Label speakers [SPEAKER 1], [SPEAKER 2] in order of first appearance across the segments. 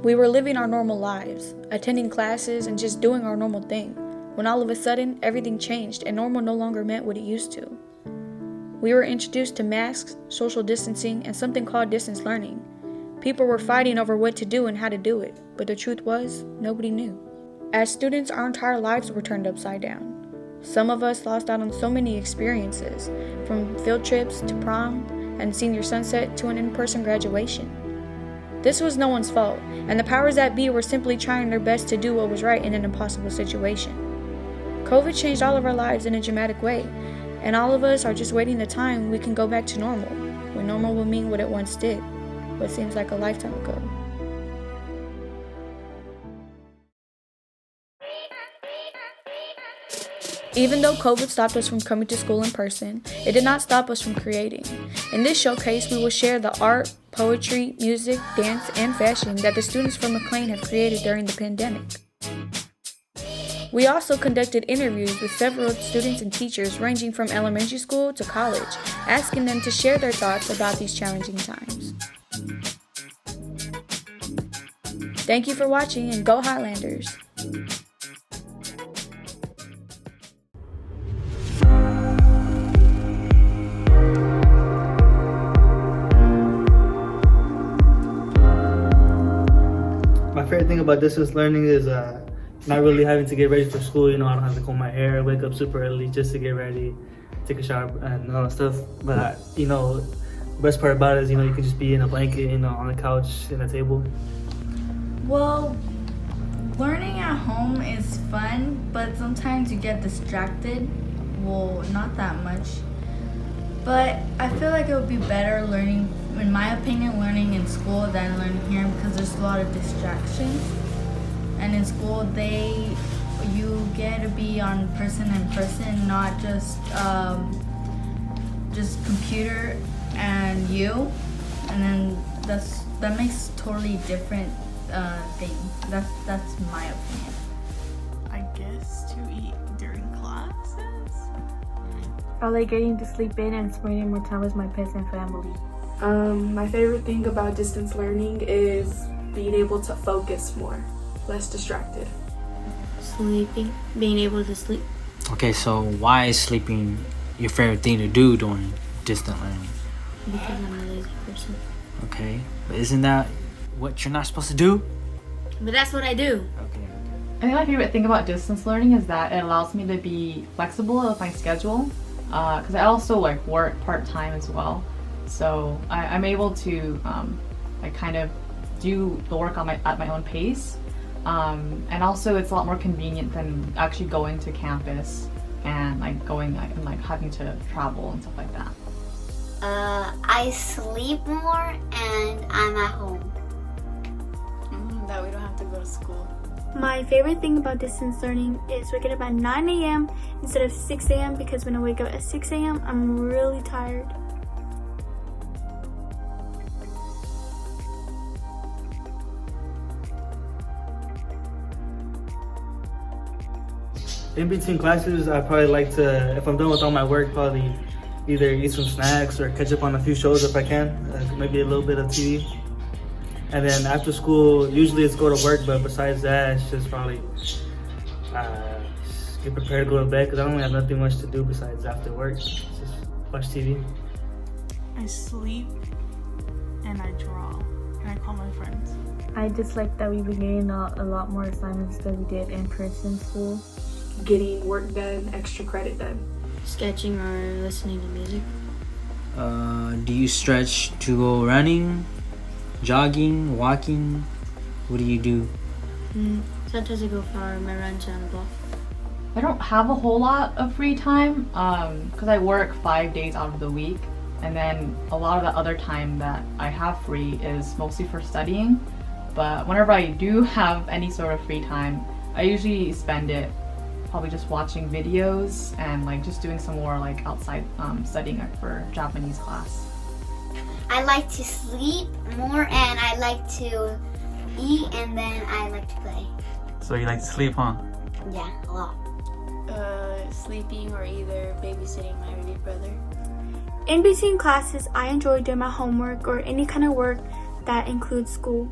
[SPEAKER 1] We were living our normal lives, attending classes and just doing our normal thing, when all of a sudden everything changed and normal no longer meant what it used to. We were introduced to masks, social distancing, and something called distance learning. People were fighting over what to do and how to do it, but the truth was, nobody knew. As students, our entire lives were turned upside down. Some of us lost out on so many experiences, from field trips to prom and senior sunset to an in-person graduation. This was no one's fault, and the powers that be were simply trying their best to do what was right in an impossible situation. COVID changed all of our lives in a dramatic way, and all of us are just waiting the time we can go back to normal, when normal will mean what it once did, what seems like a lifetime ago. Even though COVID stopped us from coming to school in person, it did not stop us from creating. In this showcase, we will share the art, poetry, music, dance, and fashion that the students from McLane have created during the pandemic. We also conducted interviews with several students and teachers ranging from elementary school to college, asking them to share their thoughts about these challenging times. Thank you for watching, and go Highlanders!
[SPEAKER 2] My favorite thing about distance learning is not really having to get ready for school. I don't have to comb my hair, wake up super early just to get ready, take a shower and all that stuff. But the best part about it is you can just be in a blanket, on the couch, in a table.
[SPEAKER 3] Well, learning at home is fun, but sometimes you get distracted. Well, not that much. But I feel like it would be better learning, in my opinion, learning in school than learning here because there's a lot of distractions. And in school, you get to be on person in person, not just computer and you. And then that makes totally different thing. That's my opinion.
[SPEAKER 4] I guess to eat during classes.
[SPEAKER 5] I like getting to sleep in and spending more time with my pets and family.
[SPEAKER 6] My favorite thing about distance learning is being able to focus more, less distracted.
[SPEAKER 7] Sleeping, being able to sleep.
[SPEAKER 8] Okay, so why is sleeping your favorite thing to do during distant learning?
[SPEAKER 7] Because I'm a lazy person.
[SPEAKER 8] Okay, but isn't that what you're not supposed to do?
[SPEAKER 7] But that's what I do.
[SPEAKER 8] Okay.
[SPEAKER 9] I think my favorite thing about distance learning is that it allows me to be flexible with my schedule because I also work part-time as well. So I'm able to kind of do the work at my own pace. And also it's a lot more convenient than actually going to campus and having to travel and stuff like that.
[SPEAKER 10] I sleep more and I'm at home.
[SPEAKER 4] That we don't have to go to school.
[SPEAKER 11] My favorite thing about distance learning is waking up at 9 a.m. instead of 6 a.m. because when I wake up at 6 a.m. I'm really tired.
[SPEAKER 2] In between classes, I probably like to, if I'm done with all my work, probably either eat some snacks or catch up on a few shows if I can, maybe a little bit of TV. And then after school, usually it's go to work, but besides that, it's just probably get prepared to go to bed because I don't really have nothing much to do besides after work. Just watch TV.
[SPEAKER 4] I sleep and I draw and I call my friends.
[SPEAKER 5] I just like that we've been getting a lot more assignments than we did in person school.
[SPEAKER 6] Getting work done, extra credit done.
[SPEAKER 7] Sketching or listening to music.
[SPEAKER 8] Do you stretch to go running, jogging, walking? What do you do?
[SPEAKER 7] Sometimes I go for my runs around the block.
[SPEAKER 9] I don't have a whole lot of free time because I work 5 days out of the week, and then a lot of the other time that I have free is mostly for studying. But whenever I do have any sort of free time, I usually spend it probably just watching videos and just doing some more outside studying for Japanese class.
[SPEAKER 10] I like to sleep more and I like to eat and then I like to play.
[SPEAKER 8] So you like to sleep, huh?
[SPEAKER 10] Yeah, a lot.
[SPEAKER 4] Sleeping or either babysitting my baby brother.
[SPEAKER 11] In between classes, I enjoy doing my homework or any kind of work that includes school.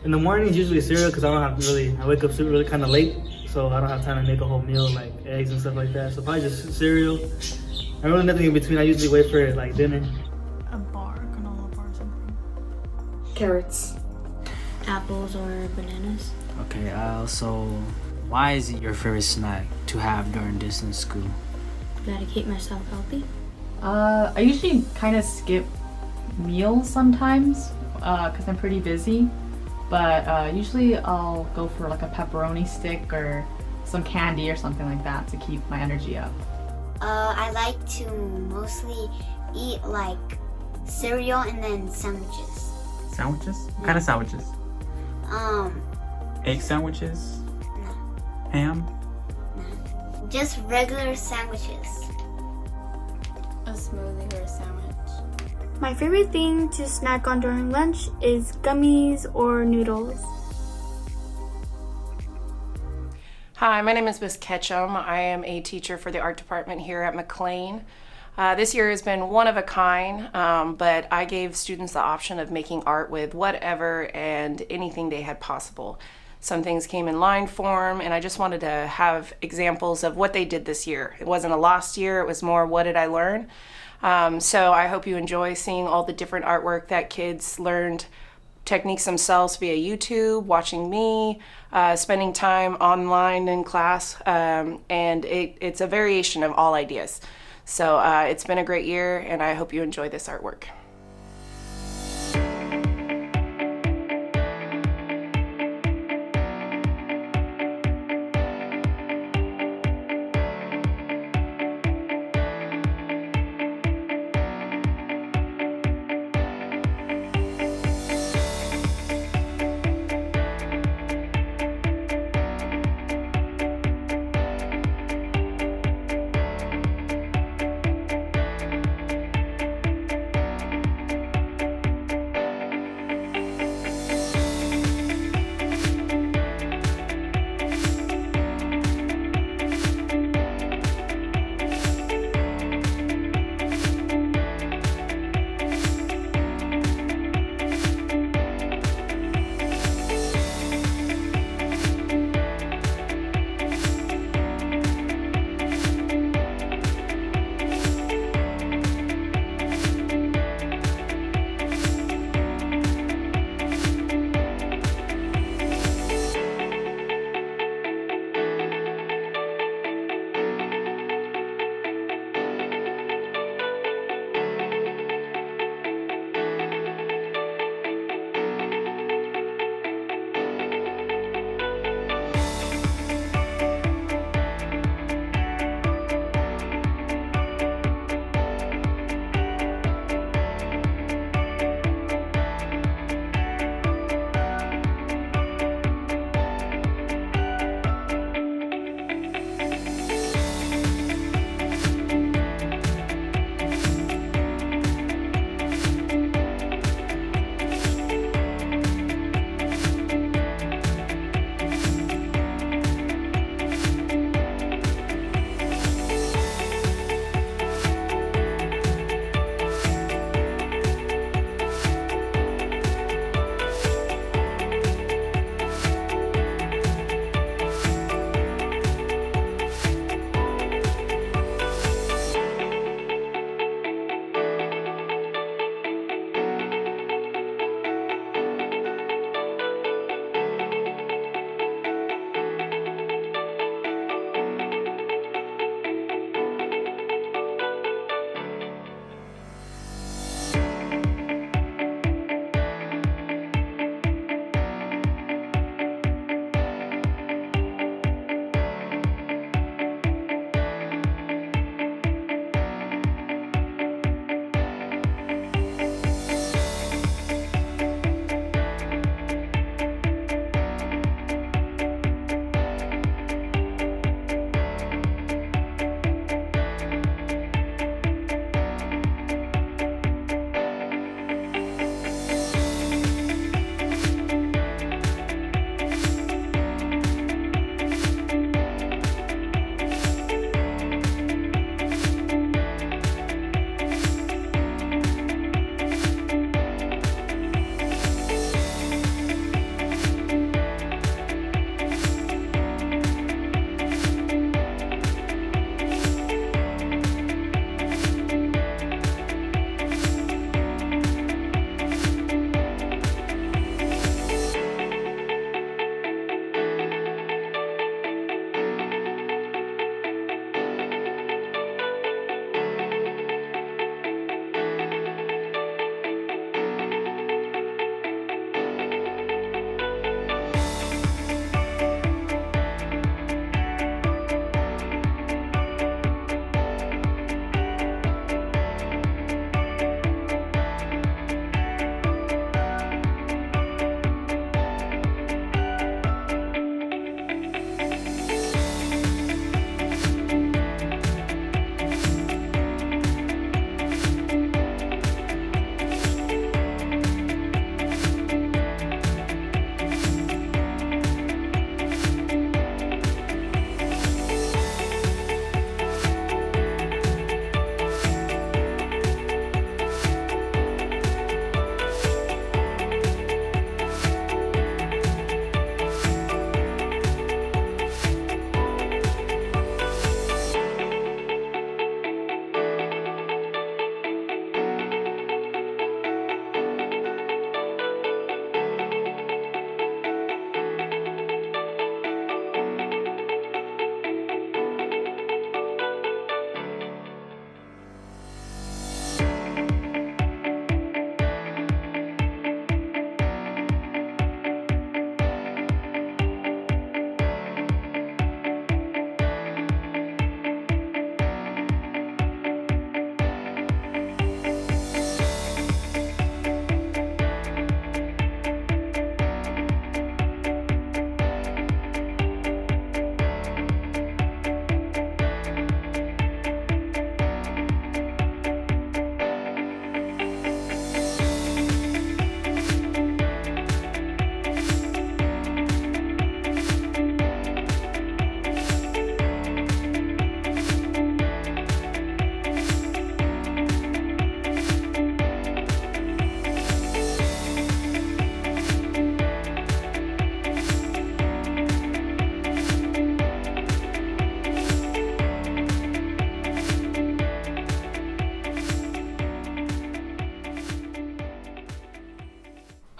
[SPEAKER 2] In the mornings, usually cereal because I don't have to really. I wake up super really kind of late, so I don't have time to make a whole meal like eggs and stuff like that. So probably just cereal. I really nothing in between. I usually wait for like dinner.
[SPEAKER 4] A bar, granola bar or something.
[SPEAKER 6] Carrots.
[SPEAKER 7] Apples or bananas.
[SPEAKER 8] Okay, so why is it your favorite snack to have during distance school?
[SPEAKER 7] Gotta keep myself healthy.
[SPEAKER 9] I usually kind of skip meals sometimes because I'm pretty busy. But usually I'll go for like a pepperoni stick or some candy or something like that to keep my energy up.
[SPEAKER 10] I like to mostly eat like cereal and then sandwiches.
[SPEAKER 12] Sandwiches? What kind of sandwiches? Egg sandwiches?
[SPEAKER 10] No.
[SPEAKER 12] Ham?
[SPEAKER 10] No. Just regular sandwiches.
[SPEAKER 13] A smoothie or a sandwich.
[SPEAKER 11] My favorite thing to snack on during lunch is gummies or noodles.
[SPEAKER 14] Hi, my name is Miss Ketchum. I am a teacher for the art department here at McLane. This year has been one of a kind, but I gave students the option of making art with whatever and anything they had possible. Some things came in line form, and I just wanted to have examples of what they did this year. It wasn't a lost year, it was more what did I learn? So I hope you enjoy seeing all the different artwork that kids learned techniques themselves via YouTube, watching me, spending time online in class, and it's a variation of all ideas. So it's been a great year, and I hope you enjoy this artwork.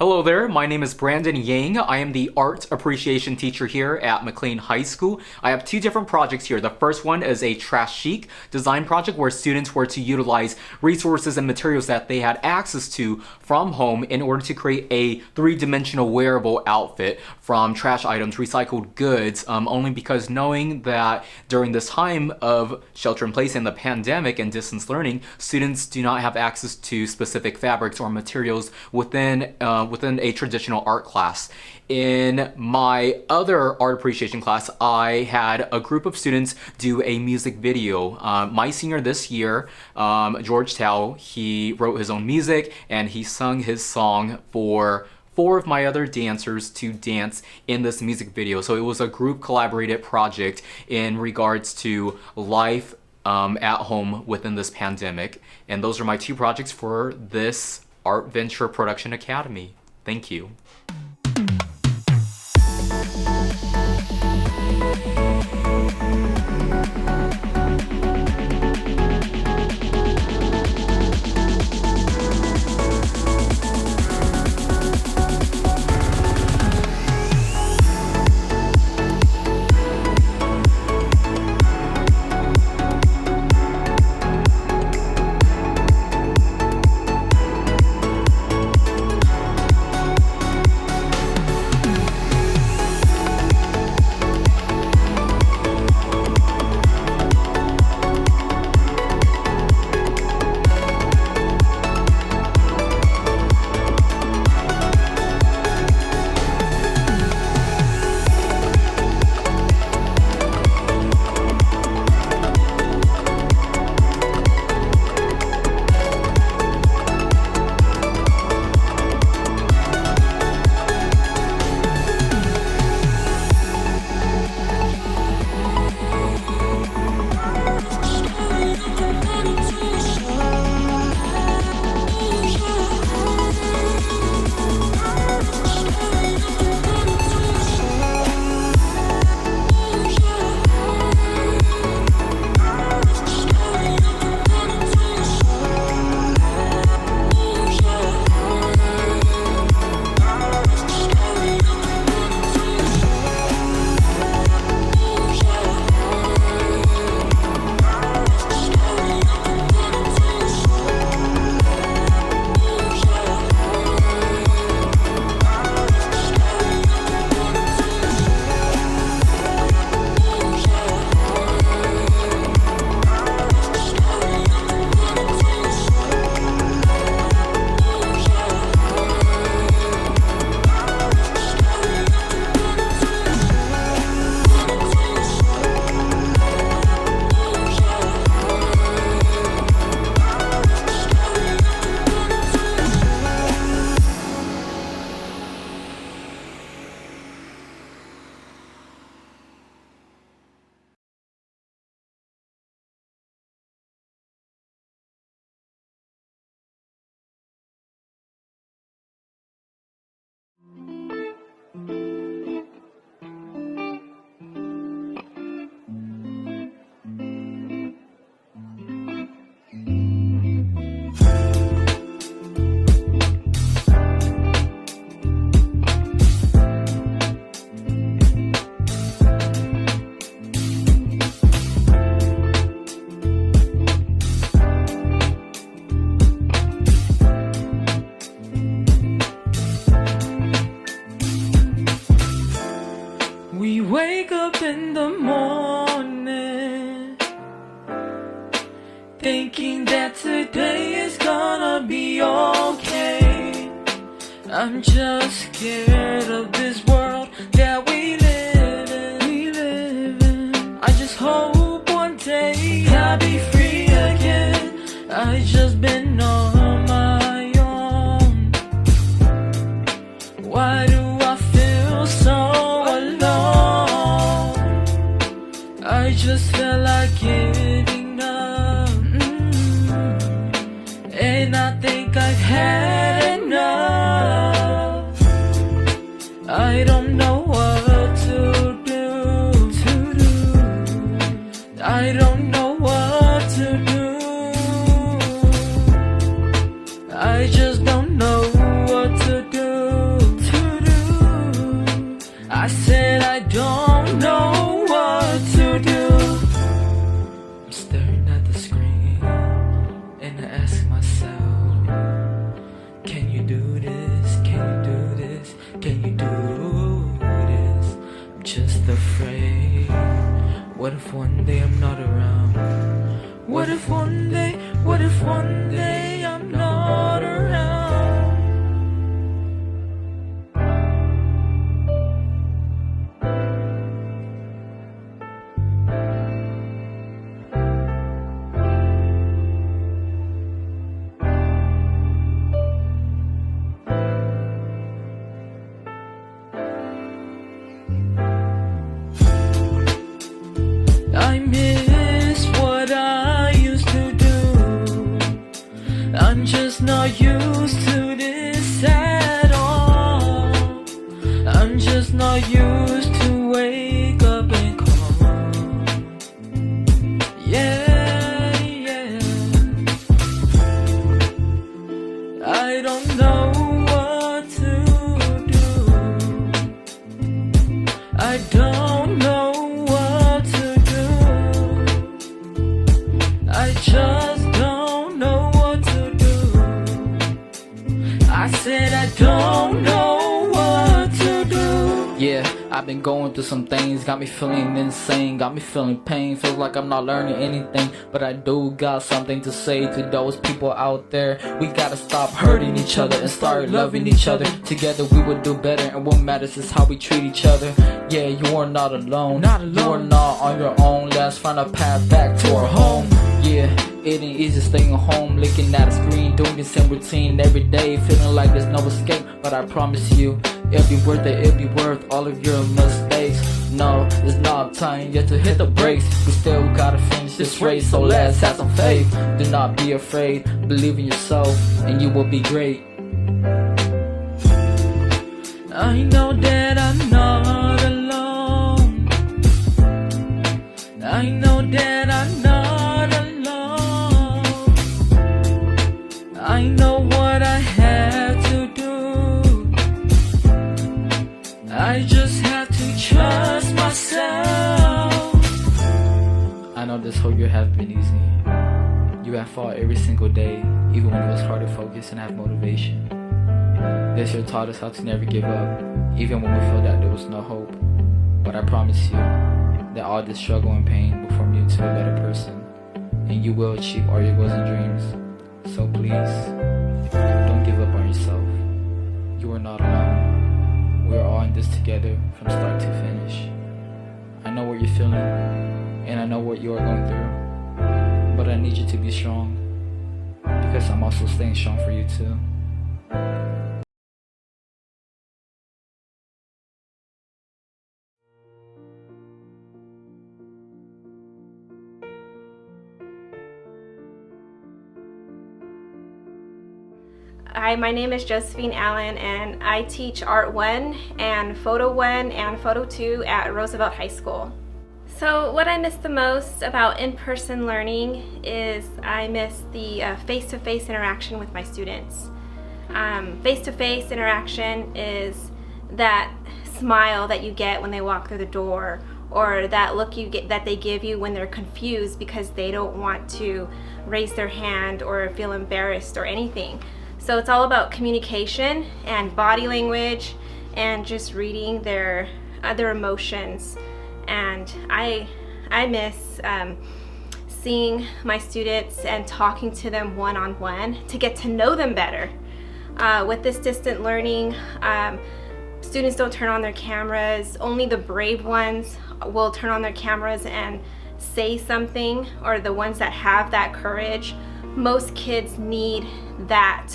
[SPEAKER 15] Hello there, my name is Brandon Yang. I am the art appreciation teacher here at McLean High School. I have two different projects here. The first one is a trash chic design project where students were to utilize resources and materials that they had access to from home in order to create a three-dimensional wearable outfit from trash items, recycled goods, only because knowing that during this time of shelter in place and the pandemic and distance learning, students do not have access to specific fabrics or materials within a traditional art class. In my other art appreciation class, I had a group of students do a music video. My senior this year, George Tao, he wrote his own music and he sung his song for 4 of my other dancers to dance in this music video. So it was a group collaborated project in regards to life at home within this pandemic. And those are my 2 projects for this Art Venture Production Academy. Thank you.
[SPEAKER 16] We wake up in the morning thinking that today is gonna be okay. I'm just scared of this world that we live in. I just hope one day I'll be free again. I just been on my own. Why do I feel so alone? I just feel like giving up. And I think I've had enough. I don't know what to do. I don't know what to do. I just don't know what to do. I said I don't know what to do. I'm staring at the screen and I ask myself, can you do this? Can you do this? Can you do this? I'm just afraid. What if one day I'm not around? What if one day I'm not around? I miss what I used to do. I'm just not used to this at all. I'm just not used to wake up and call. Yeah, yeah. I don't know what to do. I don't know what to do. I just don't know what to do. I said I don't know what to do. Yeah, I've been going through some things, got me feeling insane, got me feeling pain, feels like I'm not learning anything, but I do got something to say to those people out there. We gotta stop hurting each other and start loving each other. Together we will do better, and what matters is how we treat each other. Yeah, you are not alone, you are not on your own. Let's find a path back to our home. Yeah, it ain't easy staying home, looking at a screen, doing the same routine every day, feeling like there's no escape. But I promise you, it'll be worth it, it'll be worth all of your mistakes. No, it's not time yet to hit the brakes. We still gotta finish this race, so let's have some faith. Do not be afraid, believe in yourself, and you will be great. I know that I'm not alone. I know that I'm not alone. I know what I have to do. I just have to trust myself. I know this whole year has been easy. You have fought every single day, even when it was hard to focus and have motivation. This year taught us how to never give up, even when we felt that there was no hope. But I promise you that all this struggle and pain will form you into a better person, and you will achieve all your goals and dreams. So please, don't give up on yourself. You are not alone. We are all in this together from start to finish. I know what you're feeling, and I know what you are going through, but I need you to be strong, because I'm also staying strong for you too.
[SPEAKER 17] Hi, my name is Josephine Allen, and I teach Art 1 and Photo 1 and Photo 2 at Roosevelt High School. So what I miss the most about in-person learning is I miss the face-to-face interaction with my students. Face-to-face interaction is that smile that you get when they walk through the door, or that look you get that they give you when they're confused because they don't want to raise their hand or feel embarrassed or anything. So it's all about communication and body language and just reading their emotions. And I miss seeing my students and talking to them one-on-one to get to know them better. With this distant learning, students don't turn on their cameras. Only the brave ones will turn on their cameras and say something, or the ones that have that courage. Most kids need that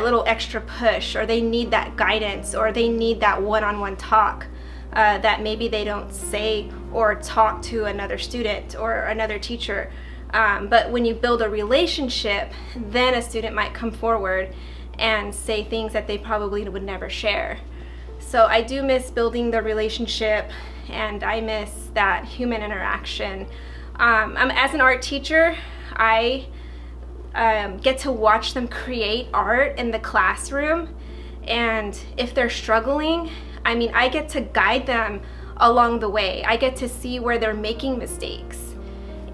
[SPEAKER 17] little extra push, or they need that guidance, or they need that one-on-one talk that maybe they don't say or talk to another student or another teacher. But when you build a relationship, then a student might come forward and say things that they probably would never share. So I do miss building the relationship, and I miss that human interaction. As an art teacher, I get to watch them create art in the classroom, and if they're struggling, I mean, I get to guide them along the way. I get to see where they're making mistakes.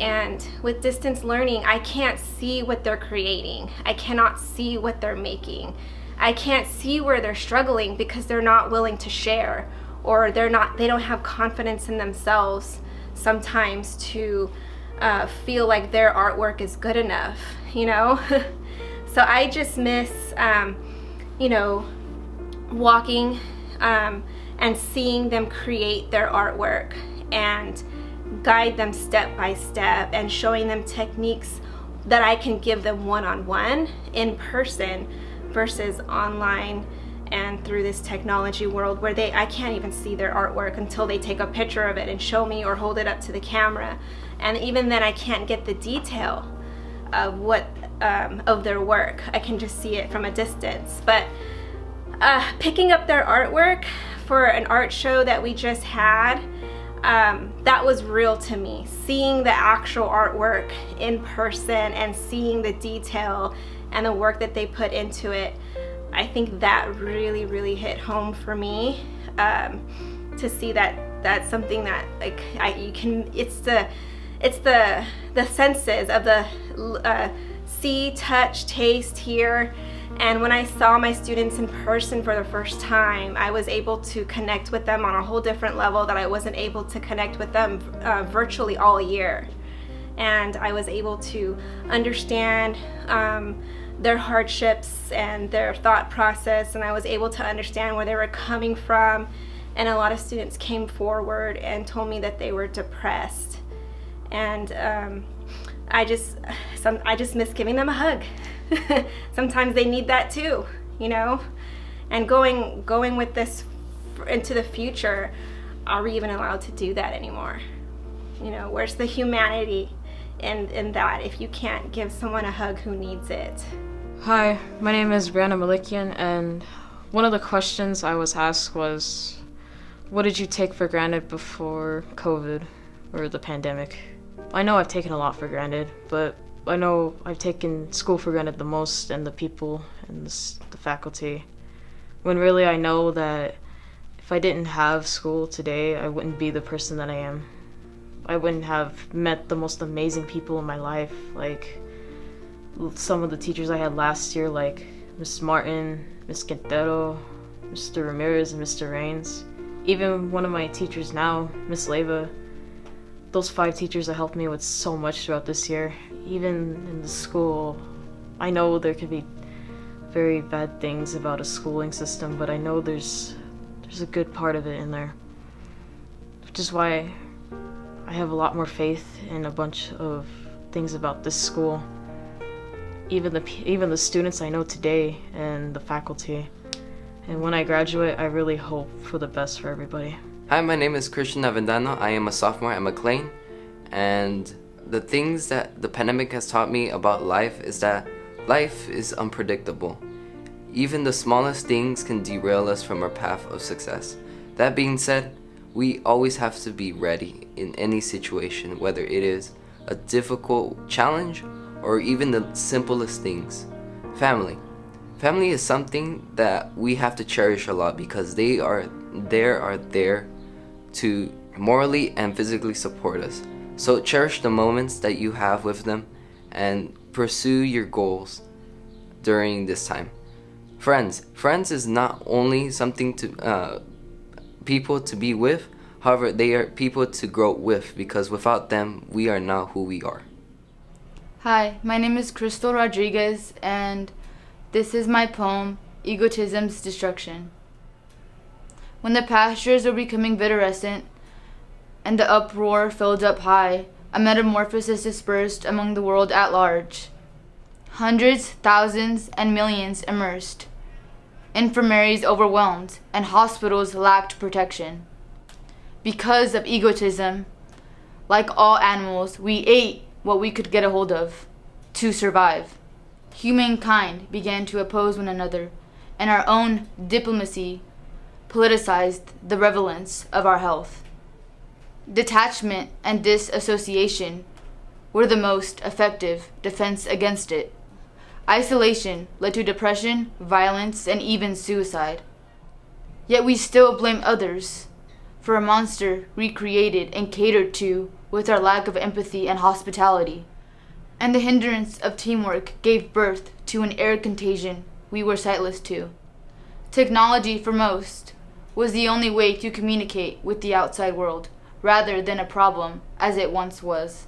[SPEAKER 17] And with distance learning, I can't see what they're creating. I cannot see what they're making. I can't see where they're struggling because they're not willing to share, or they don't have confidence in themselves sometimes to feel like their artwork is good enough, you know? So I just miss, you know, walking and seeing them create their artwork and guide them step by step and showing them techniques that I can give them one-on-one in person versus online and through this technology world where I can't even see their artwork until they take a picture of it and show me or hold it up to the camera. And even then I can't get the detail of of their work. I can just see it from a distance. But picking up their artwork for an art show that we just had, that was real to me. Seeing the actual artwork in person and seeing the detail and the work that they put into it, I think that really, really hit home for me, to see that that's something that like it's the senses of the see, touch, taste, hear. And when I saw my students in person for the first time, I was able to connect with them on a whole different level that I wasn't able to connect with them virtually all year. And I was able to understand their hardships and their thought process, and I was able to understand where they were coming from. And a lot of students came forward and told me that they were depressed. And I just miss giving them a hug. Sometimes they need that too, you know? And going with this into the future, are we even allowed to do that anymore? You know, where's the humanity in that if you can't give someone a hug who needs it?
[SPEAKER 18] Hi, my name is Brianna Malikian, and one of the questions I was asked was, what did you take for granted before COVID or the pandemic? I know I've taken a lot for granted, but I know I've taken school for granted the most, and the people and the faculty. When really I know that if I didn't have school today, I wouldn't be the person that I am. I wouldn't have met the most amazing people in my life, like some of the teachers I had last year, like Ms. Martin, Ms. Quintero, Mr. Ramirez, and Mr. Rains. Even one of my teachers now, Ms. Leva. Those 5 teachers that helped me with so much throughout this year. Even in the school, I know there could be very bad things about a schooling system, but I know there's a good part of it in there. Which is why I have a lot more faith in a bunch of things about this school. Even the students I know today and the faculty. And when I graduate, I really hope for the best for everybody.
[SPEAKER 19] Hi, my name is Christian Avendano. I am a sophomore at McLane, and the things that the pandemic has taught me about life is that life is unpredictable. Even the smallest things can derail us from our path of success. That being said, we always have to be ready in any situation, whether it is a difficult challenge or even the simplest things. Family. Family is something that we have to cherish a lot because they are there to morally and physically support us. So cherish the moments that you have with them and pursue your goals during this time. Friends is not only something to people to be with, however, they are people to grow with, because without them, we are not who we are.
[SPEAKER 20] Hi, my name is Crystal Rodriguez, and this is my poem, Egotism's Destruction. When the pastures were becoming vitrescent, and the uproar filled up high, a metamorphosis dispersed among the world at large. Hundreds, thousands, and millions immersed. Infirmaries overwhelmed, and hospitals lacked protection. Because of egotism, like all animals, we ate what we could get a hold of to survive. Humankind began to oppose one another, and our own diplomacy politicized the relevance of our health. Detachment and disassociation were the most effective defense against it. Isolation led to depression, violence, and even suicide. Yet we still blame others for a monster recreated and catered to with our lack of empathy and hospitality. And the hindrance of teamwork gave birth to an air contagion we were sightless to. Technology, for most, was the only way to communicate with the outside world, rather than a problem as it once was.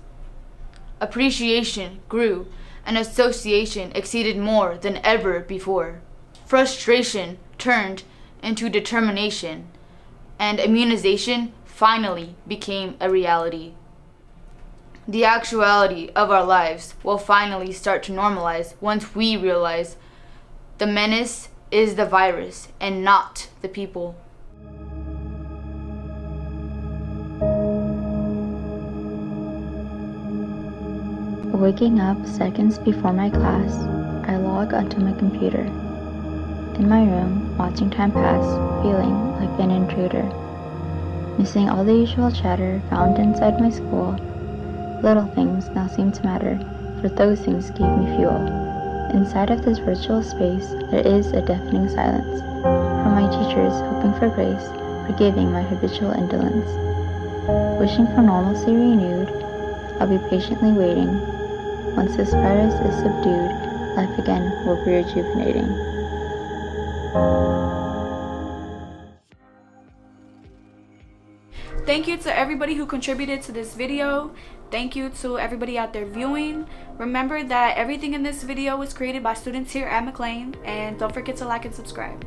[SPEAKER 20] Appreciation grew, and association exceeded more than ever before. Frustration turned into determination, and immunization finally became a reality. The actuality of our lives will finally start to normalize once we realize the menace is the virus and not the people.
[SPEAKER 21] Waking up seconds before my class, I log onto my computer. In my room, watching time pass, feeling like an intruder. Missing all the usual chatter found inside my school, little things now seem to matter, for those things gave me fuel. Inside of this virtual space, there is a deafening silence. From my teachers hoping for grace, forgiving my habitual indolence. Wishing for normalcy renewed, I'll be patiently waiting. Once this virus is subdued, life again will be rejuvenating.
[SPEAKER 1] Thank you to everybody who contributed to this video. Thank you to everybody out there viewing. Remember that everything in this video was created by students here at McLane, and don't forget to like and subscribe.